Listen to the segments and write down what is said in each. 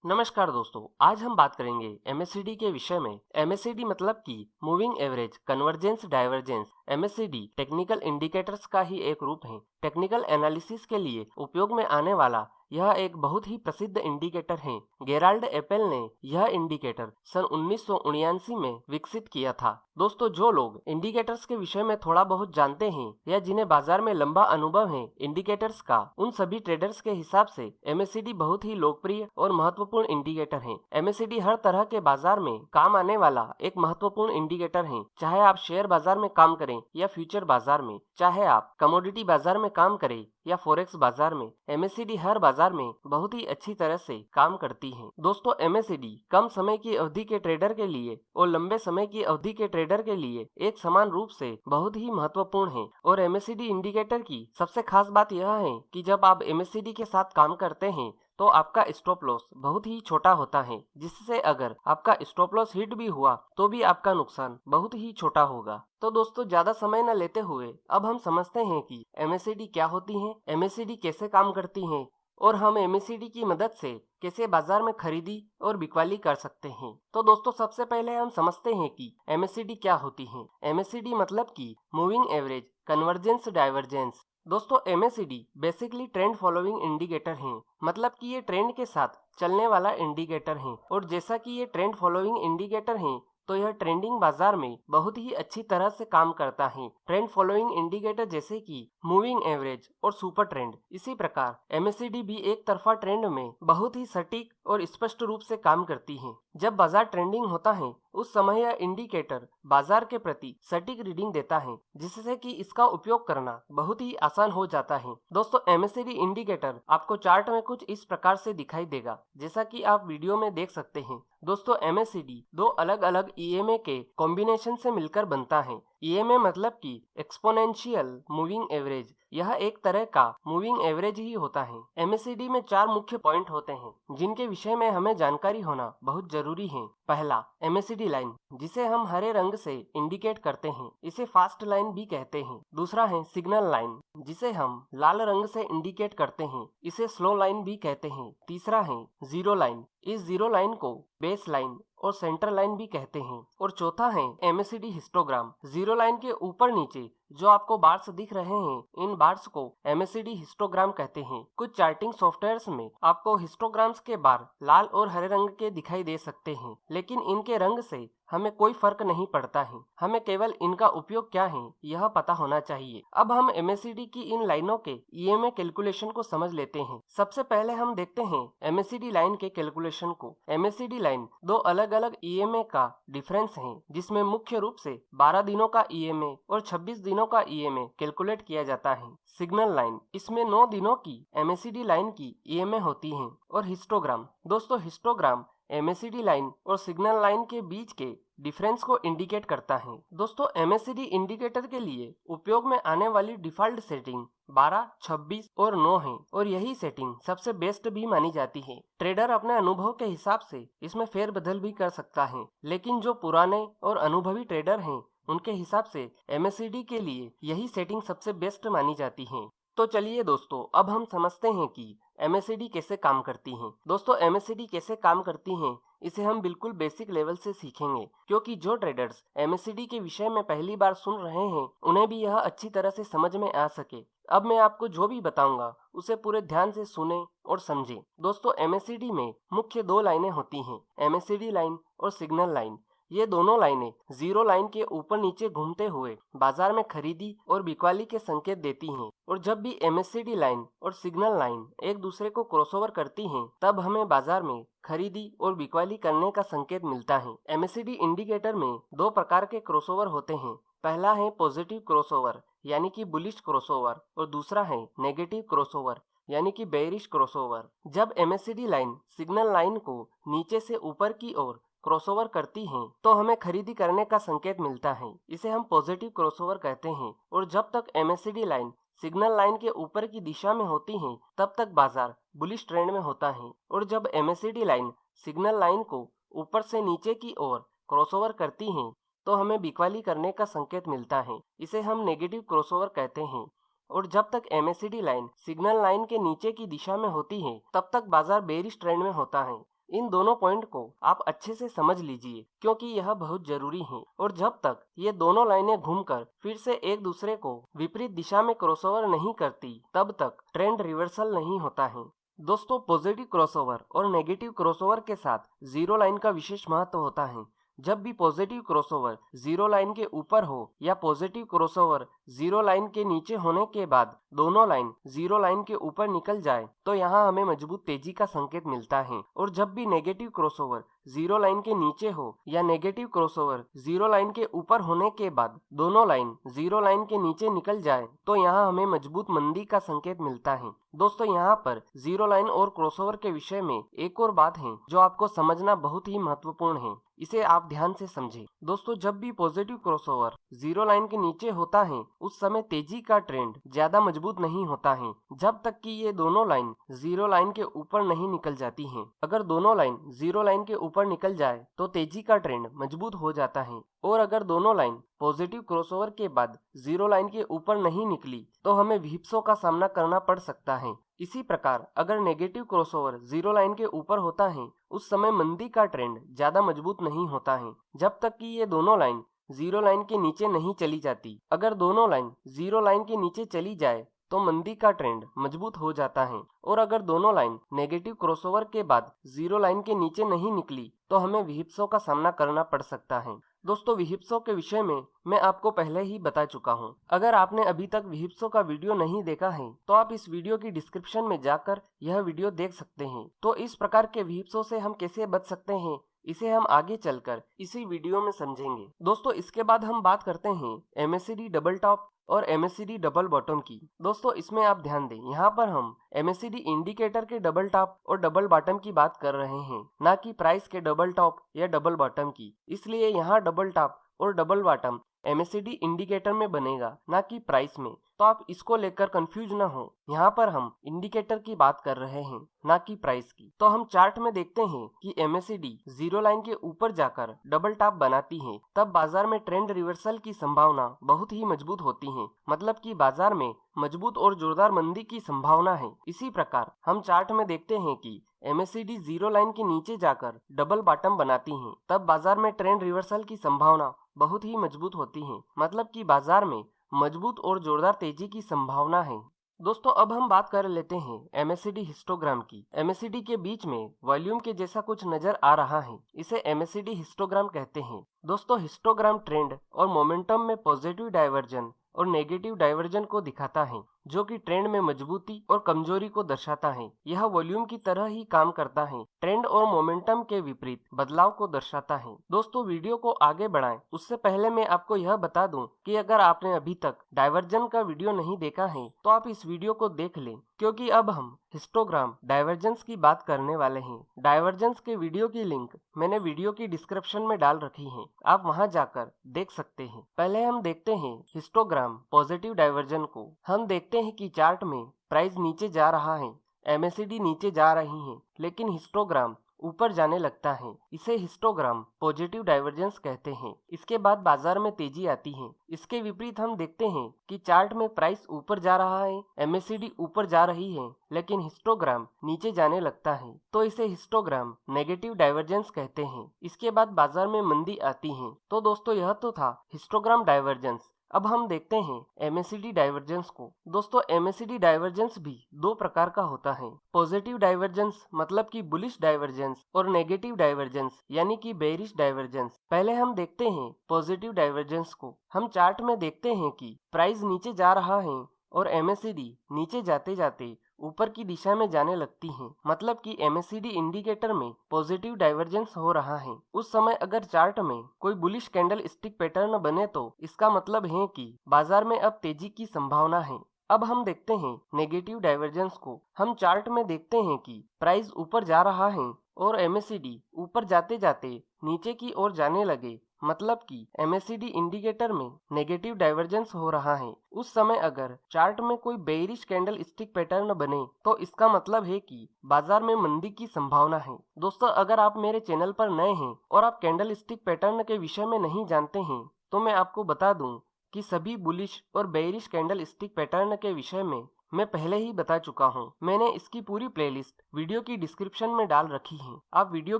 नमस्कार दोस्तों, आज हम बात करेंगे एमएससीडी के विषय में। एमएससीडी मतलब कि moving average convergence divergence. MSCD technical indicators का ही एक रूप है। टेक्निकल एनालिसिस के लिए उपयोग में आने वाला यह एक बहुत ही प्रसिद्ध इंडिकेटर है। गेराल्ड एपेल ने यह इंडिकेटर सन 1979 में विकसित किया था। दोस्तों, जो लोग इंडिकेटर्स के विषय में थोड़ा बहुत जानते हैं या जिन्हें बाजार में लंबा अनुभव है इंडिकेटर्स का, उन सभी ट्रेडर्स के हिसाब से एमएससीडी बहुत ही लोकप्रिय और महत्वपूर्ण इंडिकेटर है। एमएससीडी हर तरह के बाजार में काम आने वाला एक महत्वपूर्ण इंडिकेटर है। चाहे आप शेयर बाजार में काम करें या फ्यूचर बाजार में, चाहे आप कमोडिटी बाजार में काम करें या फॉरेक्स बाजार में, एमएससीडी हर बाजार में बहुत ही अच्छी तरह से काम करती है। दोस्तों, एमएससीडी कम समय की अवधि के ट्रेडर के लिए और लंबे समय की अवधि के ट्रेडर के लिए एक समान रूप से बहुत ही महत्वपूर्ण है। और एमएससीडी इंडिकेटर की सबसे खास बात यह है कि जब आप एमएससीडी के साथ काम करते हैं तो आपका स्टॉप लॉस बहुत ही छोटा होता है, जिससे अगर आपका स्टॉप लॉस हिट भी हुआ तो भी आपका नुकसान बहुत ही छोटा होगा। तो दोस्तों, ज्यादा समय न लेते हुए अब हम समझते हैं कि एमएससीडी क्या होती है, एमएससीडी कैसे काम करती है और हम एमएससीडी की मदद से कैसे बाजार में खरीदी और बिकवाली कर सकते हैं। तो दोस्तों, सबसे पहले हम समझते हैं कि एमएससीडी क्या होती है। एमएससीडी मतलब कि मूविंग एवरेज कन्वर्जेंस डाइवर्जेंस। दोस्तों, MSCD basically trend following indicator है। मतलब कि ये ट्रेंड के साथ चलने वाला इंडिकेटर है। और जैसा कि ये ट्रेंड फॉलोइंग इंडिकेटर है तो यह ट्रेंडिंग बाजार में बहुत ही अच्छी तरह से काम करता है। ट्रेंड फॉलोइंग इंडिकेटर जैसे कि मूविंग एवरेज और सुपर ट्रेंड, इसी प्रकार एमएससीडी भी एक तरफा ट्रेंड में बहुत ही सटीक और स्पष्ट रूप से काम करती है। जब बाजार ट्रेंडिंग होता है उस समय यह इंडिकेटर बाजार के प्रति सटीक रीडिंग देता है, जिससे कि इसका उपयोग करना बहुत ही आसान हो जाता है। दोस्तों, एमएससीडी इंडिकेटर आपको चार्ट में कुछ इस प्रकार से दिखाई देगा, जैसा कि आप वीडियो में देख सकते हैं। दोस्तों, एमएससीडी दो अलग अलग ईएमए के कॉम्बिनेशन से मिलकर बनता है। ईएमए मतलब कि एक्सपोनेंशियल मूविंग एवरेज। यह एक तरह का मूविंग एवरेज ही होता है। एमएससीडी में चार मुख्य पॉइंट होते हैं जिनके विषय में हमें जानकारी होना बहुत जरूरी है। पहला, एमएससीडी लाइन, जिसे हम हरे रंग से इंडिकेट करते हैं, इसे फास्ट लाइन भी कहते हैं। दूसरा है सिग्नल लाइन, जिसे हम लाल रंग से इंडिकेट करते हैं, इसे स्लो लाइन भी कहते हैं। तीसरा है जीरो लाइन, इस जीरो लाइन को बेस लाइन और सेंटर लाइन भी कहते हैं। और चौथा है एमएससीडी हिस्टोग्राम। जीरो लाइन के ऊपर नीचे जो आपको बार्स दिख रहे हैं, इन बार्स को एमएससीडी हिस्टोग्राम कहते हैं। कुछ चार्टिंग सॉफ्टवेयर्स में आपको हिस्टोग्राम्स के बार लाल और हरे रंग के दिखाई दे सकते हैं, लेकिन इनके रंग से हमें कोई फर्क नहीं पड़ता है। हमें केवल इनका उपयोग क्या है यह पता होना चाहिए। अब हम एमएससीडी की इन लाइनों के ईएमए कैलकुलेशन को समझ लेते हैं। सबसे पहले हम देखते हैं एमएससीडी लाइन के कैलकुलेशन को। एमएससीडी लाइन दो अलग अलग ईएमए का डिफरेंस है, जिसमें मुख्य रूप से 12 दिनों का ईएमए और 26 दिनों का ईएमए कैलकुलेट किया जाता है। सिग्नल लाइन, इसमें 9 दिनों की एमएससीडी लाइन की ईएमए होती है। और हिस्टोग्राम, दोस्तों हिस्टोग्राम एमएससीडी लाइन और सिग्नल लाइन के बीच के डिफरेंस को इंडिकेट करता है। दोस्तों, एमएससीडी इंडिकेटर के लिए उपयोग में आने वाली डिफॉल्ट सेटिंग 12, 26 और 9 है और यही सेटिंग सबसे बेस्ट भी मानी जाती है। ट्रेडर अपने अनुभव के हिसाब से इसमें फेरबदल भी कर सकता है, लेकिन जो पुराने और अनुभवी ट्रेडर हैं उनके हिसाब से एमएससीडी के लिए यही सेटिंग सबसे बेस्ट मानी जाती है। तो चलिए दोस्तों, अब हम समझते हैं कि एमएससीडी कैसे काम करती हैं। दोस्तों, एमएससीडी कैसे काम करती हैं इसे हम बिल्कुल बेसिक लेवल से सीखेंगे, क्योंकि जो ट्रेडर्स एमएससीडी के विषय में पहली बार सुन रहे हैं उन्हें भी यह अच्छी तरह से समझ में आ सके। अब मैं आपको जो भी बताऊंगा उसे पूरे ध्यान से सुने और समझें। दोस्तों, एमएससीडी में मुख्य दो लाइनें होती हैं, एमएससीडी लाइन और सिग्नल लाइन। ये दोनों लाइनें जीरो लाइन के ऊपर नीचे घूमते हुए बाजार में खरीदी और बिकवाली के संकेत देती हैं। और जब भी एमएससीडी लाइन और सिग्नल लाइन एक दूसरे को क्रॉसओवर करती हैं, तब हमें बाजार में खरीदी और बिकवाली करने का संकेत मिलता है। एमएससीडी इंडिकेटर में दो प्रकार के क्रॉसओवर होते हैं। पहला है पॉजिटिव क्रॉसओवर यानी कि बुलिश क्रॉसओवर, और दूसरा है नेगेटिव क्रॉसओवर यानी कि बेयरिश क्रॉसओवर। जब एमएससीडी लाइन सिग्नल लाइन को नीचे से ऊपर की ओर क्रॉसओवर करती हैं तो हमें खरीदी करने का संकेत मिलता है, इसे हम पॉजिटिव क्रॉसओवर कहते हैं। और जब तक एमएससीडी लाइन सिग्नल लाइन के ऊपर की दिशा में होती हैं तब तक बाजार बुलिश ट्रेंड में होता है। और जब एमएससीडी लाइन सिग्नल लाइन को ऊपर से नीचे की ओर क्रॉसओवर करती हैं तो हमें बिकवाली करने का संकेत मिलता है, इसे हम नेगेटिव क्रॉसओवर कहते हैं। और जब तक एमएससीडी लाइन सिग्नल लाइन के नीचे की दिशा में होती है तब तक बाजार बेरिश ट्रेंड में होता है। इन दोनों पॉइंट को आप अच्छे से समझ लीजिए क्योंकि यह बहुत जरूरी है। और जब तक ये दोनों लाइनें घूमकर फिर से एक दूसरे को विपरीत दिशा में क्रॉसओवर नहीं करती तब तक ट्रेंड रिवर्सल नहीं होता है। दोस्तों, पॉजिटिव क्रॉसओवर और नेगेटिव क्रॉसओवर के साथ जीरो लाइन का विशेष महत्व होता है। जब भी पॉजिटिव क्रॉसओवर जीरो लाइन के ऊपर हो या पॉजिटिव क्रॉसओवर जीरो लाइन के नीचे होने के बाद दोनों लाइन जीरो लाइन के ऊपर निकल जाए तो यहाँ हमें मजबूत तेजी का संकेत मिलता है। और जब भी नेगेटिव क्रॉसओवर जीरो लाइन के नीचे हो या नेगेटिव क्रॉसओवर जीरो लाइन के ऊपर होने के बाद दोनों लाइन जीरो लाइन के नीचे निकल जाए तो यहाँ हमें मजबूत मंदी का संकेत मिलता है। दोस्तों, यहाँ पर जीरो लाइन और क्रॉसओवर के विषय में एक और बात है जो आपको समझना बहुत ही महत्वपूर्ण है, इसे आप ध्यान से समझें। दोस्तों, जब भी पॉजिटिव क्रॉसओवर जीरो लाइन के नीचे होता है उस समय तेजी का ट्रेंड ज्यादा मजबूत नहीं होता है जब तक कि ये दोनों लाइन जीरो लाइन के ऊपर नहीं निकल जाती हैं। अगर दोनों लाइन जीरो लाइन के ऊपर निकल जाए तो तेजी का ट्रेंड मजबूत हो जाता है। और अगर दोनों लाइन पॉजिटिव क्रॉसओवर के बाद जीरो लाइन के ऊपर नहीं निकली तो हमें व्हिप्सो का सामना करना पड़ सकता है। इसी प्रकार अगर नेगेटिव क्रॉसओवर जीरो लाइन के ऊपर होता है उस समय मंदी का ट्रेंड ज्यादा मजबूत नहीं होता है जब तक कि ये दोनों लाइन जीरो लाइन के नीचे नहीं चली जाती। अगर दोनों लाइन जीरो लाइन के नीचे चली जाए तो मंदी का ट्रेंड मजबूत हो जाता है। और अगर दोनों लाइन नेगेटिव क्रॉसओवर के बाद जीरो लाइन के नीचे नहीं निकली तो हमें व्हिप्सो का सामना करना पड़ सकता है। दोस्तों, व्हिप्सो के विषय में मैं आपको पहले ही बता चुका हूं। अगर आपने अभी तक व्हिप्सो का वीडियो नहीं देखा है तो आप इस वीडियो की डिस्क्रिप्शन में जाकर यह वीडियो देख सकते हैं। तो इस प्रकार के व्हिप्सो से हम कैसे बच सकते हैं इसे हम आगे चलकर इसी वीडियो में समझेंगे। दोस्तों, इसके बाद हम बात करते हैं MACD डबल टॉप और MACD डबल बॉटम की। दोस्तों, इसमें आप ध्यान दें, यहाँ पर हम MACD इंडिकेटर के डबल टॉप और डबल बॉटम की बात कर रहे हैं, ना कि प्राइस के डबल टॉप या डबल बॉटम की। इसलिए यहाँ डबल टॉप और डबल बॉटम MACD इंडिकेटर में बनेगा, ना कि प्राइस में। तो आप इसको लेकर कंफ्यूज न हो, यहाँ पर हम इंडिकेटर की बात कर रहे हैं ना कि प्राइस की। तो हम चार्ट में देखते हैं कि MACD जीरो लाइन के ऊपर जाकर डबल टॉप बनाती है तब बाजार में ट्रेंड रिवर्सल की संभावना बहुत ही मजबूत होती है, मतलब कि बाजार में मजबूत और जोरदार मंदी की संभावना है। इसी प्रकार हम चार्ट में देखते हैं कि MACD जीरो लाइन के नीचे जाकर डबल बॉटम बनाती है तब बाजार में ट्रेंड रिवर्सल की संभावना बहुत ही मजबूत होती है, मतलब कि बाजार में मजबूत और जोरदार तेजी की संभावना है। दोस्तों, अब हम बात कर लेते हैं MACD हिस्टोग्राम की। MACD के बीच में वॉल्यूम के जैसा कुछ नजर आ रहा है, इसे MACD हिस्टोग्राम कहते हैं। दोस्तों, हिस्टोग्राम ट्रेंड और मोमेंटम में पॉजिटिव डाइवर्जन और नेगेटिव डाइवर्जन को दिखाता है, जो कि ट्रेंड में मजबूती और कमजोरी को दर्शाता है। यह वॉल्यूम की तरह ही काम करता है, ट्रेंड और मोमेंटम के विपरीत बदलाव को दर्शाता है। दोस्तों, वीडियो को आगे बढ़ाएं उससे पहले मैं आपको यह बता दूं कि अगर आपने अभी तक डाइवर्जन का वीडियो नहीं देखा है तो आप इस वीडियो को देख लें, क्योंकि अब हम हिस्टोग्राम डाइवर्जेंस की बात करने वाले हैं। डाइवर्जेंस के वीडियो की लिंक मैंने वीडियो की डिस्क्रिप्शन में डाल रखी है, आप वहां जाकर देख सकते हैं। पहले हम देखते हैं हिस्टोग्राम पॉजिटिव डाइवर्जन को। हम देखते हैं कि चार्ट में प्राइस नीचे जा रहा है, MACD नीचे जा रही है, लेकिन हिस्टोग्राम ऊपर जाने लगता है। इसे हिस्टोग्राम पॉजिटिव डाइवर्जेंस कहते हैं। इसके बाद बाजार में तेजी आती है। इसके विपरीत हम देखते हैं कि चार्ट में प्राइस ऊपर जा रहा है, MACD ऊपर जा रही है, लेकिन हिस्टोग्राम नीचे जाने लगता है, तो इसे हिस्टोग्राम नेगेटिव डाइवर्जेंस कहते हैं। इसके बाद बाजार में मंदी आती है। तो दोस्तों, यह तो था हिस्टोग्राम डाइवर्जेंस। अब हम देखते हैं MACD डाइवर्जेंस को। दोस्तों, MACD डाइवर्जेंस भी दो प्रकार का होता है। पॉजिटिव डाइवर्जेंस मतलब कि बुलिश डाइवर्जेंस और नेगेटिव डाइवर्जेंस यानी कि बेरिश डाइवर्जेंस। पहले हम देखते हैं पॉजिटिव डाइवर्जेंस को। हम चार्ट में देखते हैं कि प्राइस नीचे जा रहा है और MACD नीचे जाते जाते ऊपर की दिशा में जाने लगती है, मतलब कि MACD इंडिकेटर में पॉजिटिव डाइवर्जेंस हो रहा है। उस समय अगर चार्ट में कोई बुलिश कैंडल स्टिक पैटर्न बने तो इसका मतलब है कि बाजार में अब तेजी की संभावना है। अब हम देखते हैं नेगेटिव डाइवर्जेंस को। हम चार्ट में देखते हैं कि प्राइस ऊपर जा रहा है और MACD ऊपर जाते जाते नीचे की ओर जाने लगे, मतलब कि MACD इंडिकेटर में नेगेटिव डाइवर्जेंस हो रहा है। उस समय अगर चार्ट में कोई बेयरिश कैंडल स्टिक पैटर्न बने तो इसका मतलब है कि बाजार में मंदी की संभावना है। दोस्तों, अगर आप मेरे चैनल पर नए हैं और आप कैंडल स्टिक पैटर्न के विषय में नहीं जानते हैं तो मैं आपको बता दूं कि सभी बुलिश और बेयरिश कैंडल स्टिक पैटर्न के विषय में मैं पहले ही बता चुका हूँ। मैंने इसकी पूरी प्लेलिस्ट वीडियो की डिस्क्रिप्शन में डाल रखी है। आप वीडियो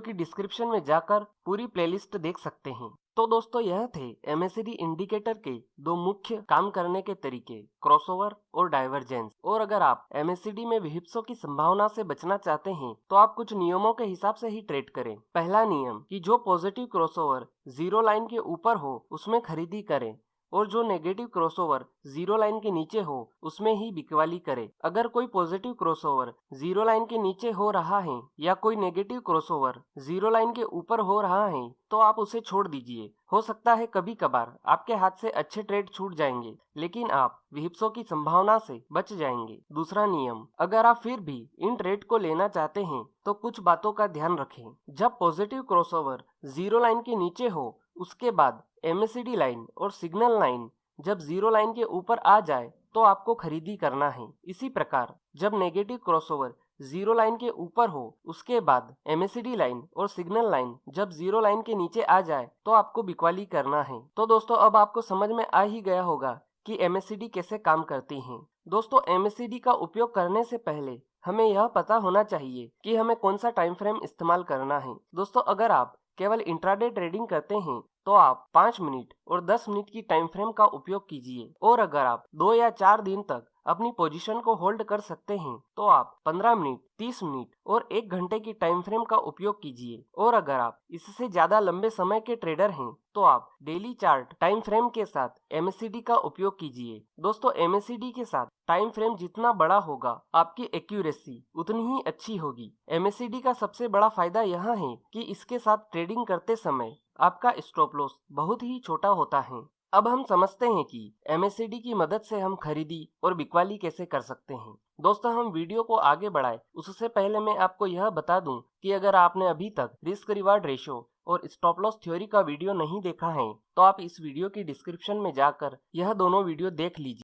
की डिस्क्रिप्शन में जाकर पूरी प्लेलिस्ट देख सकते हैं। तो दोस्तों यह थे MACD इंडिकेटर के दो मुख्य काम करने के तरीके, क्रॉसओवर और डाइवर्जेंस। और अगर आप MACD में विहिप्सों की संभावना से बचना चाहते हैं तो आप कुछ नियमों के हिसाब से ही ट्रेड करें। पहला नियम कि जो पॉजिटिव क्रॉसओवर जीरो लाइन के ऊपर हो उसमें खरीदी करें और जो नेगेटिव क्रॉसओवर जीरो लाइन के नीचे हो उसमें ही बिकवाली करे। अगर कोई पॉजिटिव क्रॉसओवर जीरो लाइन के नीचे हो रहा है या कोई नेगेटिव क्रॉसओवर जीरो लाइन के ऊपर हो रहा है तो आप उसे छोड़ दीजिए। हो सकता है कभी कभार आपके हाथ से अच्छे ट्रेड छूट जाएंगे, लेकिन आप विहिप्सों की संभावना से बच जाएंगे। दूसरा नियम, अगर आप फिर भी इन ट्रेड को लेना चाहते हैं तो कुछ बातों का ध्यान रखें। जब पॉजिटिव क्रॉसओवर जीरो लाइन के नीचे हो उसके बाद MACD लाइन और सिग्नल लाइन जब जीरो लाइन के ऊपर आ जाए तो आपको खरीदी करना है। इसी प्रकार जब नेगेटिव क्रॉसओवर जीरो लाइन के ऊपर हो उसके बाद MACD लाइन और सिग्नल लाइन जब जीरो लाइन के नीचे आ जाए तो आपको बिकवाली करना है। तो दोस्तों अब आपको समझ में आ ही गया होगा कि MACD कैसे काम करती है। दोस्तों MACD का उपयोग करने से पहले हमें यह पता होना चाहिए कि हमें कौन सा टाइम फ्रेम इस्तेमाल करना है। दोस्तों अगर आप केवल इंट्राडे ट्रेडिंग करते हैं तो आप 5 मिनट और 10 मिनट की टाइम फ्रेम का उपयोग कीजिए, और अगर आप 2 या 4 दिन तक अपनी पोजीशन को होल्ड कर सकते हैं तो आप 15 मिनट, 30 मिनट और 1 घंटे की टाइम फ्रेम का उपयोग कीजिए। और अगर आप इससे ज्यादा लंबे समय के ट्रेडर हैं तो आप डेली चार्ट टाइम फ्रेम के साथ MACD का उपयोग कीजिए। दोस्तों MACD के साथ टाइम फ्रेम जितना बड़ा होगा आपकी एक्यूरेसी उतनी ही अच्छी होगी। MACD का सबसे बड़ा फायदा यह है कि इसके साथ ट्रेडिंग करते समय आपका स्टॉप लॉस बहुत ही छोटा होता है। अब हम समझते हैं कि MACD की मदद से हम खरीदी और बिकवाली कैसे कर सकते हैं। दोस्तों हम वीडियो को आगे बढ़ाएं उससे पहले मैं आपको यह बता दूं कि अगर आपने अभी तक रिस्क रिवार्ड रेशो और स्टॉप लॉस थ्योरी का वीडियो नहीं देखा है तो आप इस वीडियो की डिस्क्रिप्शन में जाकर यह दोनों वीडियो देख लीजिए।